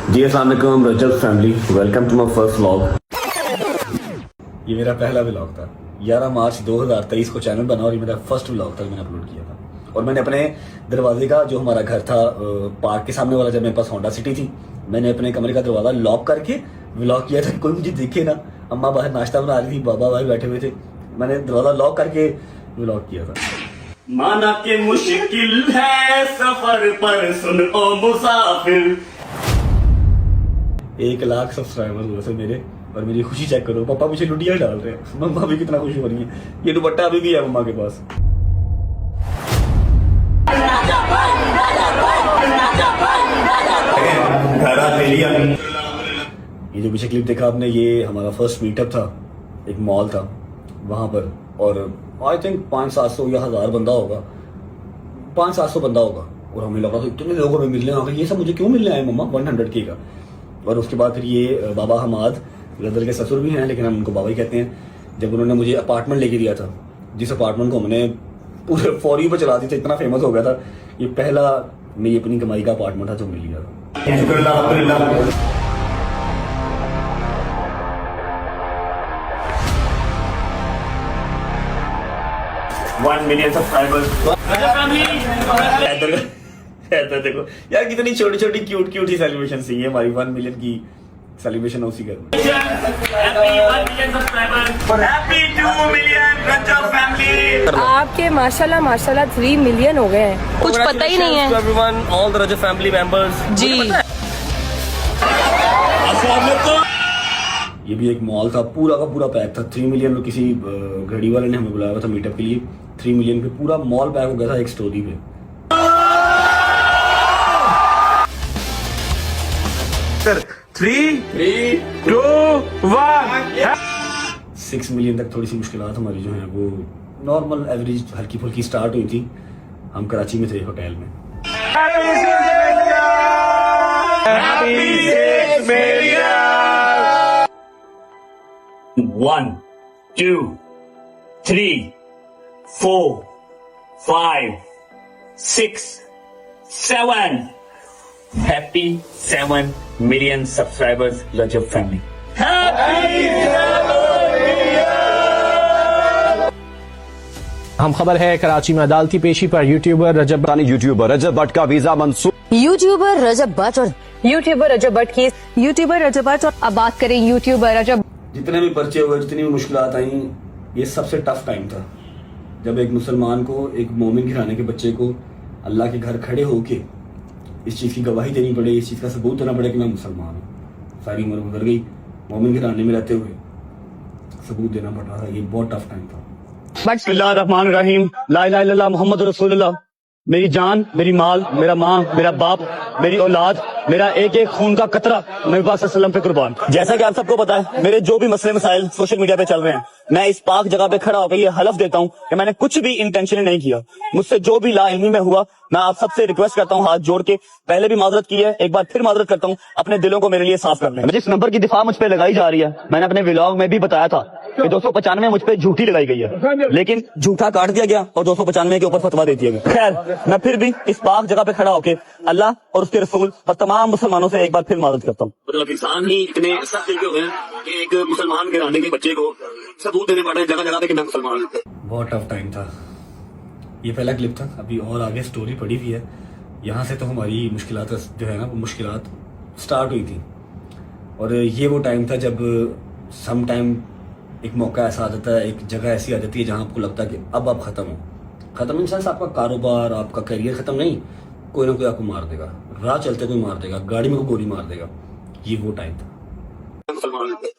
जी अस्सलाम वालेकुम Rajab family, welcome to my first vlog. ये मेरा पहला व्लॉग था। 11 मार्च 2023 को चैनल बना और ये मेरा फर्स्ट व्लॉग था, मैंने अपलोड किया था। और मैंने अपने दरवाजे का, जो हमारा घर था पार्क के सामने वाला, जब मेरे पास होंडा सिटी थी, मैंने अपने कमरे का दरवाजा लॉक करके व्लॉग किया था। कोई मुझे दिखे ना, अम्मा बाहर नाश्ता बना रही थी, बाबा भाई बैठे हुए थे, मैंने दरवाजा लॉक करके व्लॉग किया था। माना के मुश्किल है सफर पर सुन ओ मुसाफिर। 1 लाख सब्सक्राइबर हुए थे मेरे, और मेरी खुशी चेक करो, पापा पीछे लुटियां डाल रहे हैं, मम्मा भी कितना खुशी हो रही है। ये दुपट्टा अभी भी है मम्मा के पास। ये जो पीछे क्लिप देखा आपने, ये हमारा फर्स्ट मीटअप था, एक मॉल था वहां पर, और आई थिंक 500-700 या 1000 बंदा होगा, 500-700 बंदा होगा। और हमें लगा था इतने लोगों में मिलने आ गए, ये सब मुझे क्यों मिलने आए मम्मा 100K का। और उसके बाद फिर ये बाबा हमाद, गदर के ससुर भी हैं लेकिन हम उनको बाबा ही कहते हैं, जब उन्होंने मुझे अपार्टमेंट लेके दिया था, जिस अपार्टमेंट को हमने पूरे फॉर यू पे चला दी थी, इतना फेमस हो गया था। ये पहला मेरी अपनी कमाई का अपार्टमेंट था जो मिल गया था। 1 मिलियन सब्सक्राइबर्स। देखो यार, कितनी छोटी छोटी क्यूट सी सेलिब्रेशन थी ये हमारी 1 मिलियन की सेलिब्रेशन उसी घर में। आपके माशाल्लाह 3 मिलियन हो गए हैं, कुछ पता ही नहीं है। All the Rajab family members जी। ये भी एक मॉल था, पूरा का पूरा पैक था। 3 मिलियन, किसी घड़ी वाले ने हमें बुलाया था मीटअप के लिए, 3 मिलियन पे पूरा मॉल पैक हो गया था एक स्टोरी पे। सर 3, 2, 1। 6 मिलियन तक थोड़ी सी मुश्किलात हमारी जो है वो नॉर्मल एवरेज हल्की फुल्की स्टार्ट हुई थी। हम कराची में थे होटल में। 1, 2, 3, 4, 5, 6, 7. Happy 7 million subscribers, Rajab family. हम खबर है कराची में अदालती पेशी पर यूट्यूबर रजब भट्ट का वीजा मंसूख। यूट्यूबर रजब भट्ट और अब बात करें यूट्यूबर रजब। जितने भी पर्चे हुए, जितनी भी मुश्किलात आई, ये सबसे टफ टाइम था जब एक मुसलमान को, एक मोमिन घराने के बच्चे को अल्लाह के घर खड़े होके इस चीज़ की गवाही देनी पड़े, इस चीज़ का सबूत देना पड़े कि मैं मुसलमान हूँ। सारी उम्र गुजर गई मोमिन घराने में रहते हुए, सबूत देना पड़ रहा था। ये बहुत टफ टाइम था। बिस्मिल्लाहिर्रहमानिर्रहीम, ला इलाहा इल्लल्लाह मुहम्मद रसूलुल्लाह। मेरी जान, मेरी माल, मेरा माँ, मेरा बाप, मेरी औलाद, मेरा एक एक खून का कतरा नबी पाक सल्लल्लाहु अलैहि वसल्लम पे कुर्बान। जैसा कि आप सबको पता है, मेरे जो भी मसले मसाइल सोशल मीडिया पे चल रहे हैं, मैं इस पाक जगह पे खड़ा होकर ये हलफ देता हूँ कि मैंने कुछ भी इंटेंशनली नहीं किया। मुझसे जो भी लाइल्मी में हुआ, मैं आप सबसे रिक्वेस्ट करता हूँ हाथ जोड़ के, पहले भी माजरत की है, एक बार फिर माजरत करता हूँ, अपने दिलों को मेरे लिए साफ कर लें। जिस नंबर की दिफा मुझ पे लगाई जा रही है, मैंने अपने व्लॉग में भी बताया था कि 295 मुझ पे झूठी लगाई गई है, लेकिन झूठा काट दिया गया और 295 के ऊपर फतवा दे दिया गया। खैर, मैं फिर भी इस पाक जगह पे खड़ा होकर अल्लाह और उसके रसूल और तमाम मुसलमानों से एक बार फिर माजरत करता हूँ। मतलब इंसान ही इतने सख्त हो गए कि एक मुसलमान घराने के बच्चे को सबूत देने पड़े जगह जगह पे कि मैं मुसलमान हूं। बहुत टफ टाइम था। ये पहला क्लिप था, अभी और आगे स्टोरी पड़ी हुई है। यहाँ से तो हमारी मुश्किलात जो है ना, वो मुश्किलात स्टार्ट हुई थी। और ये वो टाइम था जब सम टाइम एक मौका ऐसा आ जाता है, एक जगह ऐसी आ जाती है जहाँ आपको लगता है कि अब आप खत्म इन सेंस आपका कारोबार, आपका करियर खत्म नहीं, कोई ना कोई आपको मार देगा, राह चलते कोई मार देगा, गाड़ी में कोई गोली मार देगा। ये वो टाइम था।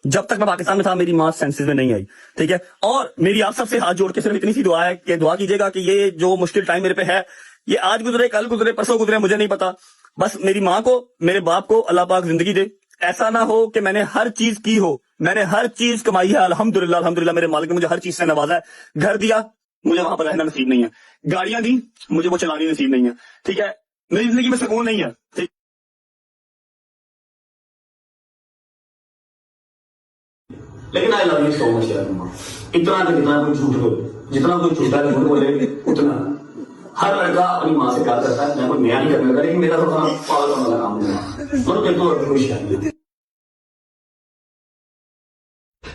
जब तक मैं पाकिस्तान में था, मेरी माँ सेंसेस में नहीं आई, ठीक है। और मेरी आप सबसे हाथ जोड़ के सिर्फ इतनी सी दुआ है कि दुआ कीजिएगा कि ये जो मुश्किल टाइम मेरे पे है, ये आज गुजरे, कल गुजरे, परसों गुजरे, मुझे नहीं पता। बस मेरी माँ को, मेरे बाप को अल्लाह पाक जिंदगी दे। ऐसा ना हो कि मैंने हर चीज की हो, मैंने हर चीज कमाई है, अल्हम्दुलिल्लाह अल्हम्दुलिल्लाह, मेरे मालिक ने मुझे हर चीज से नवाजा है। घर दिया, मुझे वहां पर रहना नसीब नहीं है। गाड़ियां दी, मुझे वो चलानी नसीब नहीं है, ठीक है। मेरी जिंदगी में सुकून नहीं है, ठीक। लेकिन I love you so much यार मम्मा। इतना तो जितना कोई झूठ बोले, जितना कोई झूठा झूठ बोले उतना हर लड़का अपनी माँ से प्यार करता है। मैं कोई नया नहीं करने लगा, लेकिन मेरा तो पागल वाला काम है।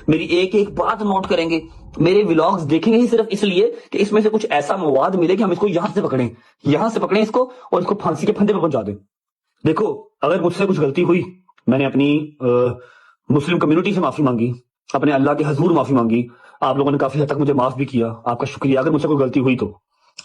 मेरी एक एक बात नोट करेंगे, मेरे व्लॉग्स देखेंगे ही सिर्फ इसलिए कि इसमें से कुछ ऐसा मवाद मिले कि हम इसको यहां से पकड़ें इसको और इसको फांसी के फंदे पे पहुंचा दें। देखो, अगर मुझसे कुछ गलती हुई, मैंने अपनी मुस्लिम कम्युनिटी से माफी मांगी, अपने अल्लाह के हजूर माफी मांगी, आप लोगों ने काफी हद तक मुझे माफ भी किया, आपका शुक्रिया अगर मुझसे कोई गलती हुई तो,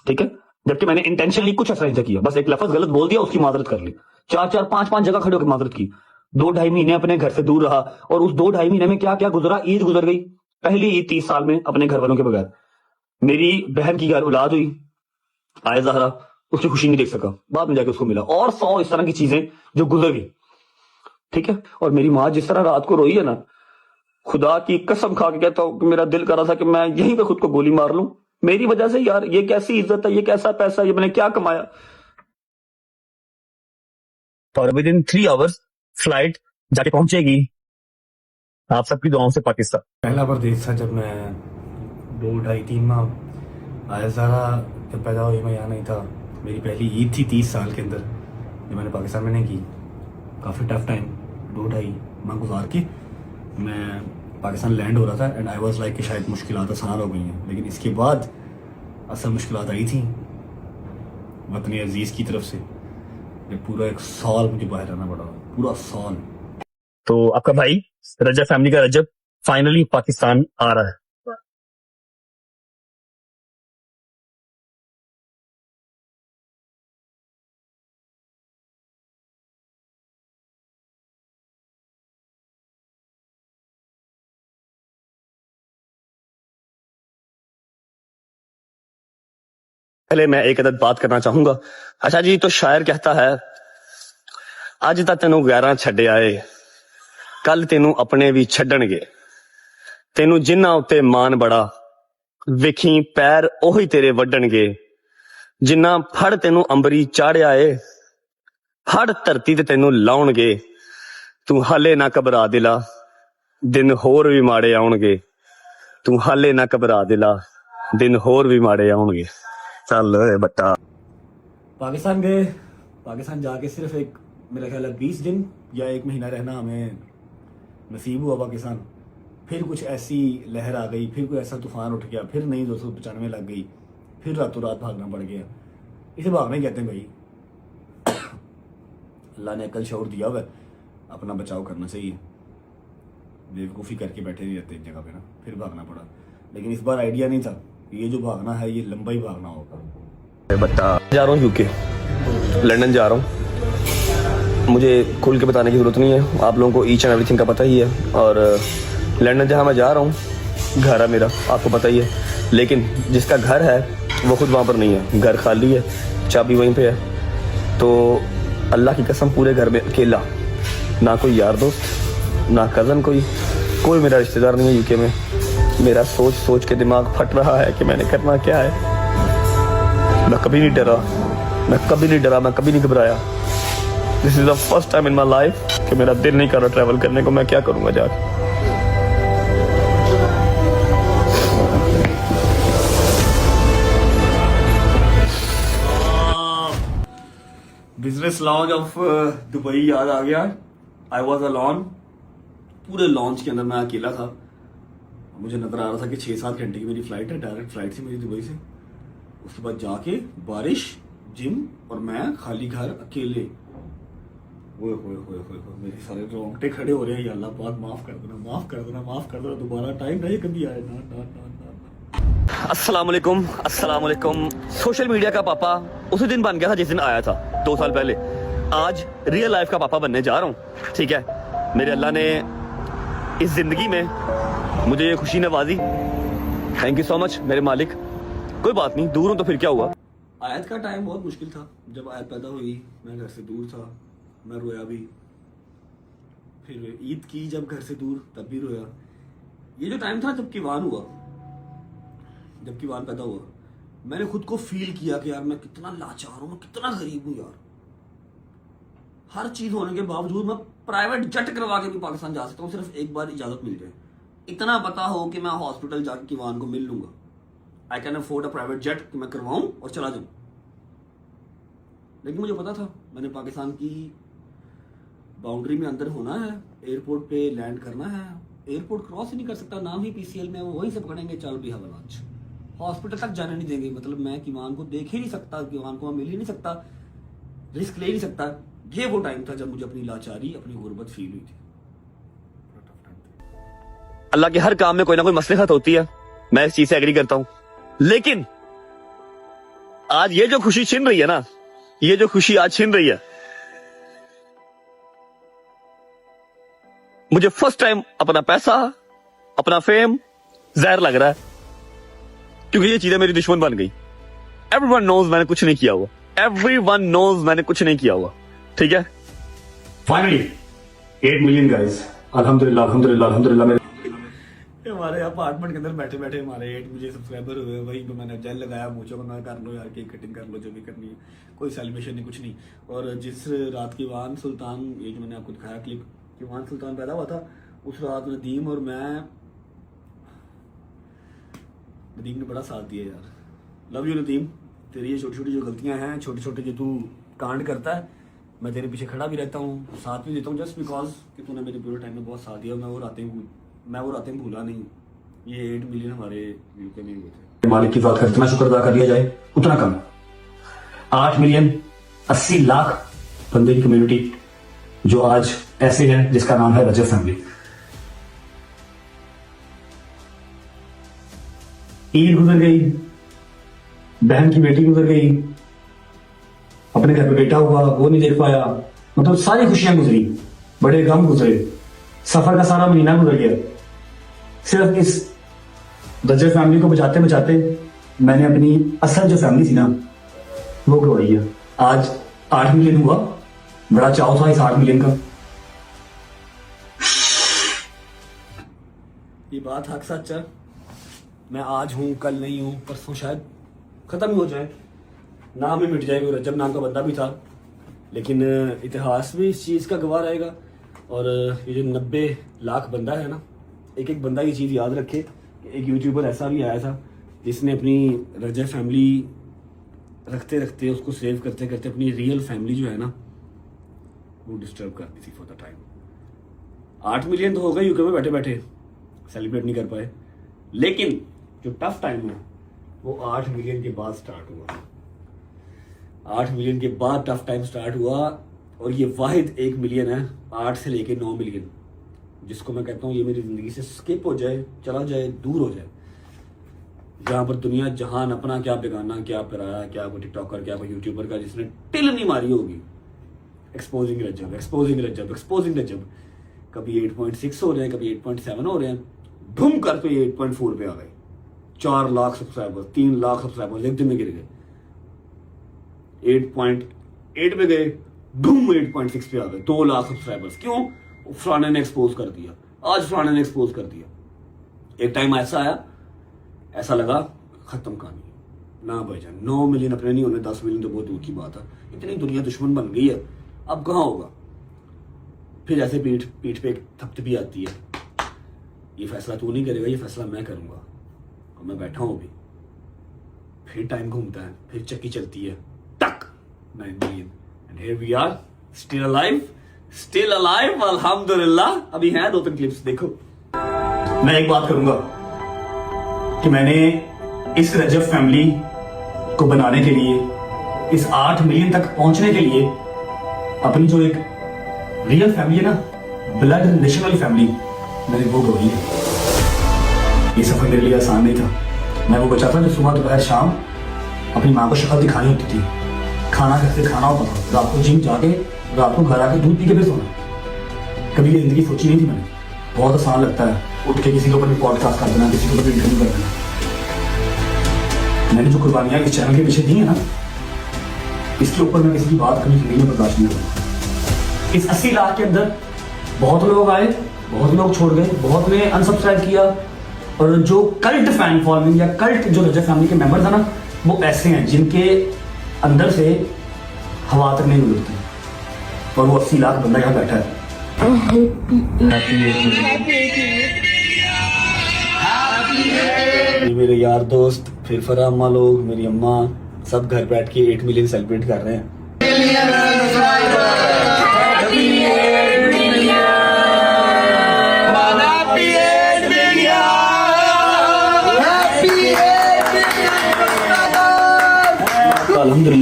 ठीक है। जबकि मैंने इंटेंशनली कुछ ऐसा नहीं किया, बस एक लफ्ज गलत बोल दिया, उसकी माजरत कर ली, 4-4, 5-5 जगह खड़े होकर माजरत की, 2-2.5 महीने अपने घर से दूर रहा, और उस 2-2.5 महीने में क्या क्या गुजरा। ईद गुजर गई, पहली ईद 30 साल में अपने घर वालों के बगैर। मेरी बहन की घर औलाद हुई, आए ज़हरा, उसकी खुशी नहीं देख सका, बाद में जाके उसको मिला, और 100 इस तरह की चीजें जो गुजर गई, ठीक है। और मेरी माँ जिस तरह रात को रोई है ना, खुदा की कसम खा के कहता हूं कि मेरा दिल कर रहा था कि मैं यहीं पे खुद को गोली मार लूं, मेरी वजह से। यार ये कैसी इज्जत है, ये कैसा पैसा, ये मैंने क्या कमाया। और विद इन 3 आवर्स फ्लाइट जाके पहुंचेगी आप सबकी दुआओं से पाकिस्तान। पहला परदेश था जब मैं 2-2.5-3 माह आया ज़ारा जब पैदा हुई, मैं यहाँ नहीं था। मेरी पहली ईद थी 30 साल के अंदर जो मैंने पाकिस्तान में नहीं की। काफ़ी टफ टाइम 2-2.5 माह गुजार के मैं पाकिस्तान लैंड हो रहा था, एंड आई वाज लाइक कि शायद मुश्किलात आसान हो गई हैं, लेकिन इसके बाद असल मुश्किलात आई थी वतन अजीज़ की तरफ से। जब पूरा 1 साल मुझे बाहर रहना पड़ा, पूरा साल। तो आपका भाई रजब फैमिली का रजब फाइनली पाकिस्तान आ रहा है। पहले मैं एक अदद बात करना चाहूंगा। अच्छा जी, तो शायर कहता है, अज तक तेनू 11 छड्डे आए, कल तेनू अपने भी छड्डणगे, तेनू जिन्ना उत्ते मान बड़ा, वेखी पैर ओही तेरे वड्डणगे, जिन्ना फड़ तेनू अंबरी चाढ़िया ए, फड़ धरती ते तेनू लाउणगे, तू हाले ना घबरा दिला, दिन होर भी माड़े आउणगे, तू हाले ना घबरा दिला, दिन होर भी माड़े आउणगे। चल बट्टा। पाकिस्तान गए, पाकिस्तान जाके सिर्फ मेरा ख्याल है 20 दिन या 1 महीना रहना हमें नसीब हुआ पाकिस्तान। फिर कुछ ऐसी लहर आ गई, फिर कोई ऐसा तूफान उठ गया, फिर नई 295 लग गई, फिर रातों रात भागना पड़ गया। इसे भागना ही कहते हैं भाई। अल्लाह ने अकल शऊर दिया हुआ है, अपना बचाव करना चाहिए। बेवकूफ़ी करके बैठे नहीं रहते एक जगह पे ना, फिर भागना पड़ा। लेकिन इस बार आइडिया नहीं था, ये जो भागना है ये लंबा ही भागना होगा। बट्टा जा रहा हूँ यूके, लंदन जा रहा हूँ, मुझे खुल के बताने की जरूरत नहीं है, आप लोगों को ईच एंड एवरीथिंग का पता ही है। और लंदन जहाँ मैं जा रहा हूँ, घर है मेरा, आपको पता ही है, लेकिन जिसका घर है वो खुद वहाँ पर नहीं है, घर खाली है, चाबी वहीं पे है। तो अल्लाह की कसम पूरे घर में अकेला, ना कोई यार दोस्त, ना कज़न, कोई मेरा रिश्तेदार नहीं है यूके में। मेरा सोच सोच के दिमाग फट रहा है कि मैंने करना क्या है। मैं कभी नहीं डरा, मैं कभी नहीं घबराया। This is the first time in my life कि मेरा दिल नहीं कर रहा ट्रैवल करने को। मैं क्या करूंगा जाके। बिजनेस लॉन्च ऑफ दुबई याद आ गया। आई वॉज अलॉन, पूरे लॉन्च के अंदर मैं अकेला था। मुझे नजर आ रहा था कि 6-7 घंटे की मेरी फ्लाइट है, डायरेक्ट फ्लाइट थी मेरी दुबई से। उसके बाद जाके बारिश, जिम और मैं खाली घर अकेले। ओए होए होए होए, मेरे सारे रोंगटे खड़े हो रहे हैं। या अल्लाह पाक माफ कर देना, माफ कर देना, माफ कर देना, दोबारा टाइम नहीं कभी आए ना ना ना ना। अस्सलाम वालेकुम। सोशल मीडिया का पापा उसी दिन बन गया था जिस दिन आया था 2 साल पहले। आज रियल लाइफ का पापा बनने जा रहा हूँ, ठीक है। मेरे अल्लाह ने इस जिंदगी में मुझे ये खुशी नवाजी, थैंक यू सो मच मेरे मालिक। कोई बात नहीं, दूर हूं तो फिर क्या हुआ। आयत का टाइम बहुत मुश्किल था। जब आयत पैदा हुई मैं घर से दूर था, मैं रोया भी। फिर ईद की जब घर से दूर, तब भी रोया। ये जो टाइम था जब किवान पैदा हुआ, मैंने खुद को फील किया कि यार मैं कितना लाचार हूं, मैं कितना गरीब हूं यार। हर चीज होने के बावजूद मैं प्राइवेट जेट करवा के भी पाकिस्तान जा सकता हूँ, सिर्फ एक बार इजाजत मिल जाए। इतना पता हो कि मैं हॉस्पिटल जाके किवान को मिल लूंगा। I can afford a private jet कि मैं करवाऊं और चला जाऊं। लेकिन मुझे पता था, मैंने पाकिस्तान की बाउंड्री में अंदर होना है, एयरपोर्ट पे लैंड करना है, एयरपोर्ट क्रॉस ही नहीं कर सकता, नाम ही PCL में, वो वहीं से पकड़ेंगे, चल भी हवा लॉन्च, हॉस्पिटल तक जाने नहीं देंगे। मतलब मैं किमान को देख ही नहीं सकता, किमान को मैं मिल ही नहीं सकता, रिस्क ले ही नहीं सकता। ये वो टाइम था जब मुझे अपनी लाचारी, अपनी गुर्बत फील हुई थी। अल्लाह के हर काम में कोई ना कोई मसलहत होती है, मैं इस चीज से एग्री करता हूं, लेकिन आज ये जो खुशी छिन रही है ना, ये जो खुशी आज छिन रही है, मुझे फर्स्ट टाइम अपना पैसा, अपना फेम जहर लग रहा है, क्योंकि ये चीजें मेरी दुश्मन बन गई। एवरीवन नोज मैंने कुछ नहीं किया हुआ, एवरीवन नोज मैंने कुछ नहीं किया हुआ, ठीक है। फाइनली 8 मिलियन गाइस, अल्हम्दुलिल्लाह अल्हम्दुलिल्लाह अल्हम्दुलिल्लाह। मेरे हमारे अपार्टमेंट के अंदर बैठे बैठे हमारे 8 मिलियन सब्सक्राइबर हुए, वहीं पे मैंने जेल लगाया, मूंछों को मैं कर लो यार, केक कटिंग कर लो, जो भी करनी है, कोई सेलिब्रेशन नहीं, कुछ नहीं। और जिस रात की वान सुल्तान, ये जो मैंने आपको दिखाया क्लिप, कि वान सुल्तान पैदा हुआ था, उस रात नदीम और मैं, नदीम ने बड़ा साथ दिया यार, लव यू नदीम। तेरी ये छोटी छोटी जो गलतियां हैं, छोटे छोटे जो तू कांड करता है, मैं तेरे पीछे खड़ा भी रहता हूँ, साथ भी देता हूँ, जस्ट बिकॉज कि तूने मेरे पूरे टाइम में बहुत साथ दिया। मैं वो रातें भूला नहीं। ये 8 मिलियन हमारे यूके में हुए थे। मालिक की बात का जितना शुक्र अदा कर लिया जाए उतना कम। 8 मिलियन 80 लाख बंदे की कम्युनिटी जो आज ऐसे है, जिसका नाम है रजब फैमिली। ईद गुजर गई, बहन की बेटी गुजर गई, अपने घर पे बेटा हुआ, वो नहीं देख पाया, मतलब सारी खुशियां गुजरी, बड़े गम गुजरे, सफर का सारा महीना गुजर गया। सिर्फ इस रजब फैमिली को बचाते बचाते मैंने अपनी असल जो फैमिली थी ना, वो गवाई है। आज 8 मिलियन हुआ, बड़ा चाव था इस 8 मिलियन का। ये बात हक सच है। मैं आज हूं, कल नहीं हूं, परसों शायद खत्म ही हो जाए, नाम ही मिट जाए। वो रजब नाम का बंदा भी था, लेकिन इतिहास भी इस चीज का गवाह रहेगा। और ये जो 90 लाख बंदा है ना, एक एक बंदा ये चीज याद रखे कि एक यूट्यूबर ऐसा भी आया था जिसने अपनी रजब फैमिली रखते रखते, उसको सेव करते करते अपनी रियल फैमिली जो है ना, वो डिस्टर्ब कर दी थी फॉर द टाइम। 8 मिलियन तो हो गए यूके में बैठे बैठे, सेलिब्रेट नहीं कर पाए, लेकिन जो टफ टाइम है वो 8 मिलियन के बाद स्टार्ट हुआ। 8 मिलियन के बाद टफ टाइम स्टार्ट हुआ, और ये वाहिद 1 मिलियन है 8 से लेके 9 मिलियन, जिसको मैं कहता हूँ ये मेरी जिंदगी से स्किप हो जाए, चला जाए, दूर हो जाए। जहां पर दुनिया जहान अपना, क्या बेगाना, क्या पराया, क्या कोई टिकटॉकर, क्या कोई यूट्यूबर का जिसने टिल नहीं मारी होगी। एक्सपोजिंग रजब, एक्सपोजिंग रजब, एक्सपोजिंग रजब। कभी 8.6 हो रहे हैं, कभी 8.7 हो रहे हैं, धूम कर पे 8.4 पे आ गए। 4 लाख सब्सक्राइबर, 3 लाख सब्सक्राइबर एक दिन में गिर गए। 8.8 पे गए, धूम 8.6 पे आ गए। 2 लाख सब्सक्राइबर्स। क्यों? फलाने ने एक्सपोज कर दिया, आज फलाने ने एक्सपोज कर दिया। एक टाइम ऐसा आया, ऐसा लगा खत्म कहानी ना भाईजान। 9 मिलियन अपने नहीं होने, 10 मिलियन तो बहुत दूर की बात है। इतनी दुनिया दुश्मन बन गई है, अब कहाँ होगा। फिर ऐसे पीठ पे एक थपथपी आती है, ये फैसला तू नहीं करेगा, ये फैसला मैं करूंगा, और मैं बैठा हूं अभी। फिर टाइम घूमता है, फिर चक्की चलती है, टक 9 million, and here we are, still alive, अल्हम्दुलिल्लाह। अभी हैं 2-3 क्लिप्स, देखो। मैं एक बात करूंगा कि मैंने इस रजब फैमिली को बनाने के लिए, इस 8 मिलियन तक पहुंचने के लिए, अपनी जो एक रियल फैमिली है ना, ब्लड रिलेशन वाली फैमिली, मैंने वो गवाई है। ये सफर मेरे लिए आसान नहीं था। मैं वो बच्चा था जो सुबह दोपहर शाम अपनी माँ को शक्ल दिखानी होती थी, खाना घर से खाना होता था, रात को जिम जाके, रात को घर आके दूध पी के फिर सोना। कभी ये जिंदगी सोची नहीं थी मैंने। बहुत आसान लगता है उठ के किसी के ऊपर भी पॉडकास्ट कर देना, किसी के ऊपर इंटरव्यू कर देना। मैंने जो कुर्बानियां इस चैनल के पीछे दी है ना, इसके ऊपर मैं किसी की बात कभी जिंदगी में बर्दाश्त नहीं करूंगा। इस 80 लाख के अंदर बहुत लोग आए, बहुत लोग छोड़ गए, बहुत ने अनसब्सक्राइब किया, और जो कल्ट फैन फॉलोइंग या कल्ट जो रजब फैमिली के मेंबर्स है ना, वो ऐसे हैं जिनके अंदर से हवा तक नहीं गुजरती, और वो 80 लाख बंदा यहाँ बैठा है। मेरे यार दोस्त, फिर फरामा लोग, मेरी अम्मा, सब घर बैठ के 8 मिलियन सेलिब्रेट कर रहे हैं।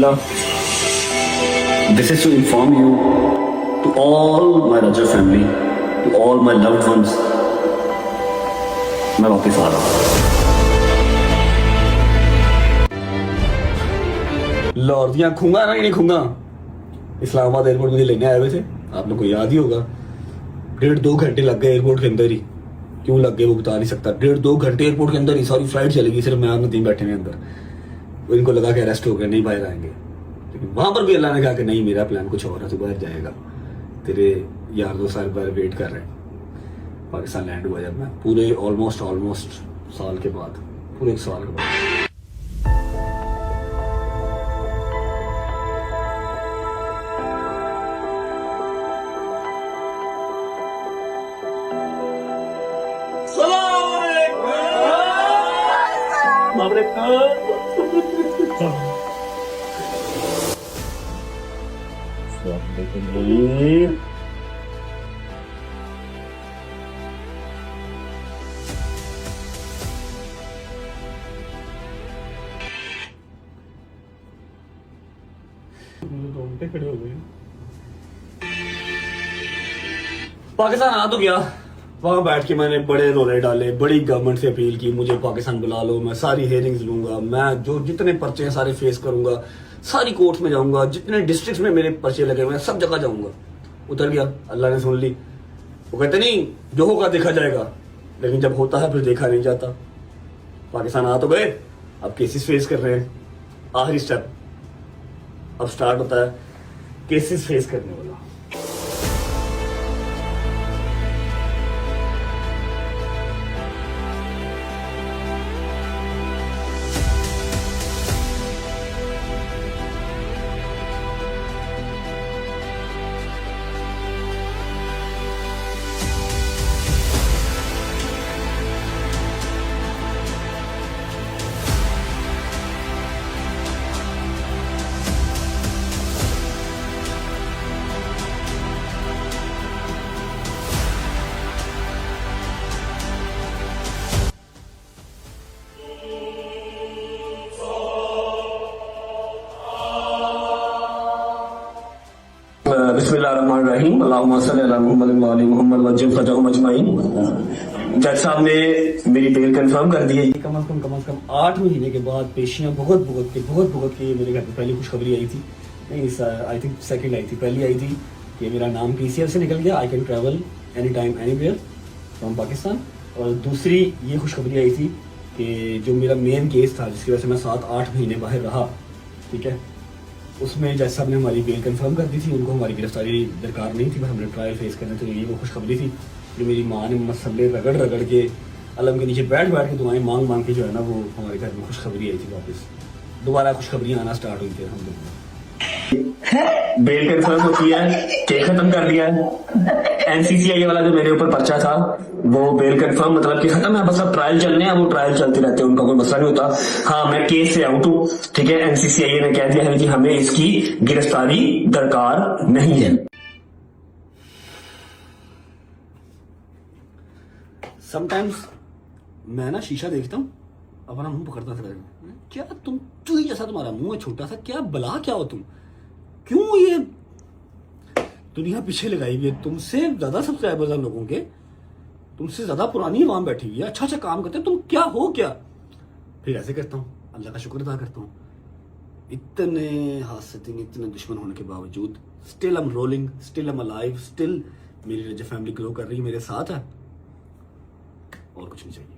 Alhamdulillah, this is to inform you, to all my Rajab family, to all my loved ones, मैं वापस आ रहा हूँ। लाहौर दियाँ खूंगा ना नहीं खूंगा, इस्लामाबाद एयरपोर्ट मुझे लेने आए हुए थे, आप लोग को याद ही होगा। 1.5-2 घंटे लग गए एयरपोर्ट के अंदर ही। क्यों लग गए वो बता नहीं सकता। 1.5-2 घंटे एयरपोर्ट के अंदर ही, सारी फ्लाइट चलेगी, सिर्फ मैं और नदीम बैठे हैं अंदर। इनको लगा कि अरेस्ट हो गए, नहीं बाहर आएंगे, लेकिन वहां पर भी अल्लाह ने कहा कि नहीं, मेरा प्लान कुछ और है, तो बाहर जाएगा। तेरे यार दोस्त साल बाहर वेट कर रहे हैं। पाकिस्तान लैंड हुआ जब मैं, पूरे ऑलमोस्ट साल के बाद, पूरे 1 साल के बाद। खड़े हो गए। पाकिस्तान आ तो गया, वहां बैठ के मैंने बड़े रोले डाले, बड़ी गवर्नमेंट से अपील की, मुझे पाकिस्तान बुला लो, मैं सारी हेयरिंग्स लूंगा, मैं जो जितने पर्चे हैं सारे फेस करूंगा, सारी कोर्ट्स में जाऊंगा, जितने डिस्ट्रिक्ट्स में मेरे पर्चे लगे हुए हैं सब जगह जाऊंगा। उतर गया, अल्लाह ने सुन ली। वो कहते नहीं, जो होगा देखा जाएगा, लेकिन जब होता है फिर देखा नहीं जाता। पाकिस्तान आ तो गए, अब केसेस फेस कर रहे हैं। आखिरी स्टेप अब स्टार्ट होता है, केसेस फेस करने वाला। बिस्मिल्लाहिर्रहमानिर्रहीम, अल्लाहुम्मा सल्ली अला मुहम्मद व आलि मुहम्मद वज्जिल फजहुम अजमईन। जज साहब ने मेरी बेल कंफर्म कर दी है। कम से कम 8 महीने के बाद पेशियां बहुत भुगत के मेरे घर पे पहली खुशखबरी आई थी, नहीं आई थिंक सेकंड आई थी। पहली आई थी कि मेरा नाम PCL से निकल गया, I can travel any time anywhere from Pakistan. और दूसरी ये खुशखबरी आई थी कि जो मेरा मेन केस था, जिसकी वजह से मैं 7-8 महीने बाहर रहा, ठीक है, उसमें जज साहब ने हमारी बेल कंफर्म कर दी थी। उनको हमारी गिरफ्तारी दरकार नहीं थी, बस हमने ट्रायल फेस करना था। ये वो खुशखबरी थी जो मेरी माँ ने मसले रगड़ के अलम के नीचे बैठ के दुआएं मांग के जो है ना, वो हमारे घर में खुशखबरी आई थी। वापस दोबारा खुशखबरियाँ आना स्टार्ट हुई थी। हम बेल कंफर्म होती है, केस खत्म कर दिया है। NCCI वाला जो मेरे ऊपर पर्चा था वो बेल कंफर्म मतलब कि खत्म है, बस अब ट्रायल चलने हैं, वो ट्रायल चलते रहते हैं, उनका कोई मसला नहीं होता। हाँ, मैं केस से आउट हूँ, ठीक है। NCCI ने कह दिया है कि हमें इसकी गिरफ्तारी दरकार नहीं है। समटाइम्स मैं ना शीशा देखता हूँ, अपना मुंह पकड़ता था, क्या तुम चूही जैसा तुम्हारा मुंह है, छोटा सा, क्या बला क्या हो तुम, क्यों ये दुनिया पीछे लगाई हुई है, तुमसे ज्यादा सब्सक्राइबर्स हैं लोगों के, तुमसे ज्यादा पुरानी आवाम बैठी हुई है, अच्छा काम करते हैं, तुम क्या हो क्या। फिर ऐसे करता हूँ, अल्लाह का शुक्र अदा करता हूँ, इतने हासिल, इतने दुश्मन होने के बावजूद still I am rolling, still I am alive, still मेरी रजब फैमिली ग्रो कर रही है, मेरे साथ है, और कुछ नहीं चाहिए।